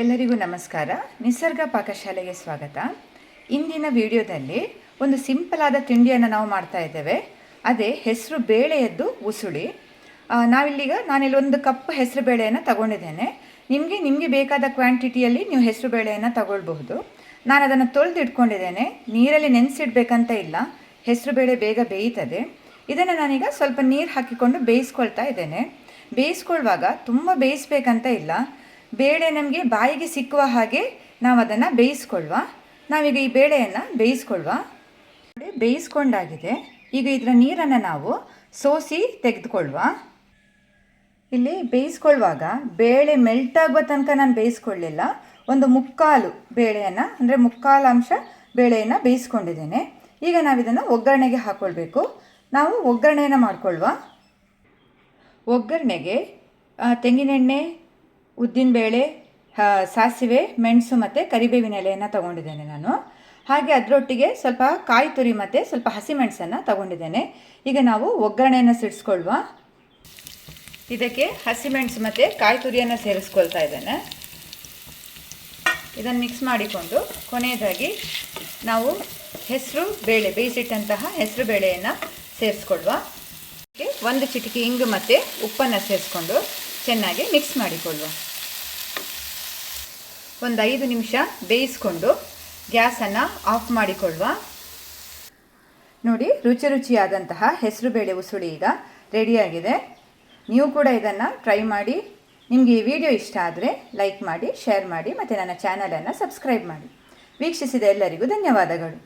ಎಲ್ಲರಿಗೂ ನಮಸ್ಕಾರ. ನಿಸರ್ಗ ಪಾಕಶಾಲೆಗೆ ಸ್ವಾಗತ. ಇಂದಿನ ವಿಡಿಯೋದಲ್ಲಿ ಒಂದು ಸಿಂಪಲ್ ಆದ ತಿಂಡಿಯನ್ನು ನಾವು ಮಾಡ್ತಾ ಇದ್ದೇವೆ. ಅದೇ ಹೆಸರು ಬೇಳೆಯದ್ದು ಉಸುಳಿ. ನಾನಿಲ್ಲಿ ಒಂದು ಕಪ್ ಹೆಸರು ಬೇಳೆಯನ್ನು ತಗೊಂಡಿದ್ದೇನೆ. ನಿಮಗೆ ಬೇಕಾದ ಕ್ವಾಂಟಿಟಿಯಲ್ಲಿ ನೀವು ಹೆಸರು ಬೇಳೆಯನ್ನು ತಗೊಳ್ಬಹುದು. ನಾನು ಅದನ್ನು ತೊಳೆದು ಇಟ್ಕೊಂಡಿದ್ದೇನೆ. ನೀರಲ್ಲಿ ನೆನೆಸಿಡ್ಬೇಕಂತ ಇಲ್ಲ, ಹೆಸರು ಬೇಳೆ ಬೇಗ ಬೇಯ್ತದೆ. ಇದನ್ನು ನಾನೀಗ ಸ್ವಲ್ಪ ನೀರು ಹಾಕಿಕೊಂಡು ಬೇಯಿಸ್ಕೊಳ್ತಾ ಇದ್ದೇನೆ. ಬೇಯಿಸ್ಕೊಳ್ಳುವಾಗ ತುಂಬ ಬೇಯಿಸ್ಬೇಕಂತ ಇಲ್ಲ, ಬೇಳೆ ನಮಗೆ ಬಾಯಿಗೆ ಸಿಕ್ಕುವ ಹಾಗೆ ನಾವು ಅದನ್ನು ಬೇಯಿಸ್ಕೊಳ್ಳುವ. ನಾವೀಗ ಈ ಬೇಳೆಯನ್ನು ಬೇಯಿಸ್ಕೊಂಡಾಗಿದೆ. ಈಗ ಇದರ ನೀರನ್ನು ನಾವು ಸೋಸಿ ತೆಗೆದುಕೊಳ್ಳುವ. ಇಲ್ಲಿ ಬೇಯಿಸ್ಕೊಳ್ಳುವಾಗ ಬೇಳೆ ಮೆಲ್ಟ್ ಆಗುವ ತನಕ ನಾನು ಬೇಯಿಸ್ಕೊಳ್ಳಿಲ್ಲ. ಒಂದು ಮುಕ್ಕಾಲು ಬೇಳೆಯನ್ನು ಅಂದರೆ ಮುಕ್ಕಾಲು ಅಂಶ ಬೇಳೆಯನ್ನು ಬೇಯಿಸ್ಕೊಂಡಿದ್ದೇನೆ. ಈಗ ನಾವಿದನ್ನು ಒಗ್ಗರಣೆಗೆ ಹಾಕ್ಕೊಳ್ಬೇಕು. ನಾವು ಒಗ್ಗರಣೆಯನ್ನು ಮಾಡಿಕೊಳ್ಳುವ. ಒಗ್ಗರಣೆಗೆ ತೆಂಗಿನೆಣ್ಣೆ, ಉದ್ದಿನಬೇಳೆ, ಸಾಸಿವೆ, ಮೆಣಸು ಮತ್ತು ಕರಿಬೇವಿನ ಎಲೆಯನ್ನು ತಗೊಂಡಿದ್ದೇನೆ ನಾನು. ಹಾಗೆ ಅದರೊಟ್ಟಿಗೆ ಸ್ವಲ್ಪ ಕಾಯಿ ತುರಿ ಮತ್ತು ಸ್ವಲ್ಪ ಹಸಿಮೆಣಸನ್ನು ತಗೊಂಡಿದ್ದೇನೆ. ಈಗ ನಾವು ಒಗ್ಗರಣೆಯನ್ನು ಸಿಡಿಸ್ಕೊಳ್ಳುವ. ಇದಕ್ಕೆ ಹಸಿಮೆಣಸು ಮತ್ತು ಕಾಯಿ ತುರಿಯನ್ನು ಸೇರಿಸ್ಕೊಳ್ತಾ ಇದ್ದೇನೆ. ಇದನ್ನು ಮಿಕ್ಸ್ ಮಾಡಿಕೊಂಡು ಕೊನೆಯದಾಗಿ ನಾವು ಹೆಸರು ಬೇಳೆ ಬೇಯಿಸಿಟ್ಟಂತಹ ಹೆಸರು ಬೇಳೆಯನ್ನು ಸೇರಿಸ್ಕೊಳ್ಳುವ. ಒಂದು ಚಿಟಿಕೆ ಇಂಗು ಮತ್ತು ಉಪ್ಪನ್ನು ಸೇರಿಸ್ಕೊಂಡು ಚೆನ್ನಾಗಿ ಮಿಕ್ಸ್ ಮಾಡಿಕೊಳ್ಳುವ. ಒಂದು 5 ನಿಮಿಷ ಬೇಯಿಸ್ಕೊಂಡು ಗ್ಯಾಸನ್ನು ಆಫ್ ಮಾಡಿಕೊಳ್ಳುವ. ನೋಡಿ, ರುಚಿಯಾದಂತಹ ಹೆಸರುಬೇಳೆ ಉಸುಳಿ ಈಗ ರೆಡಿಯಾಗಿದೆ. ನೀವು ಕೂಡ ಇದನ್ನು ಟ್ರೈ ಮಾಡಿ. ನಿಮಗೆ ಈ ವಿಡಿಯೋ ಇಷ್ಟ ಆದರೆ ಲೈಕ್ ಮಾಡಿ, ಶೇರ್ ಮಾಡಿ ಮತ್ತು ನನ್ನ ಚಾನಲನ್ನು ಸಬ್ಸ್ಕ್ರೈಬ್ ಮಾಡಿ. ವೀಕ್ಷಿಸಿದ ಎಲ್ಲರಿಗೂ ಧನ್ಯವಾದಗಳು.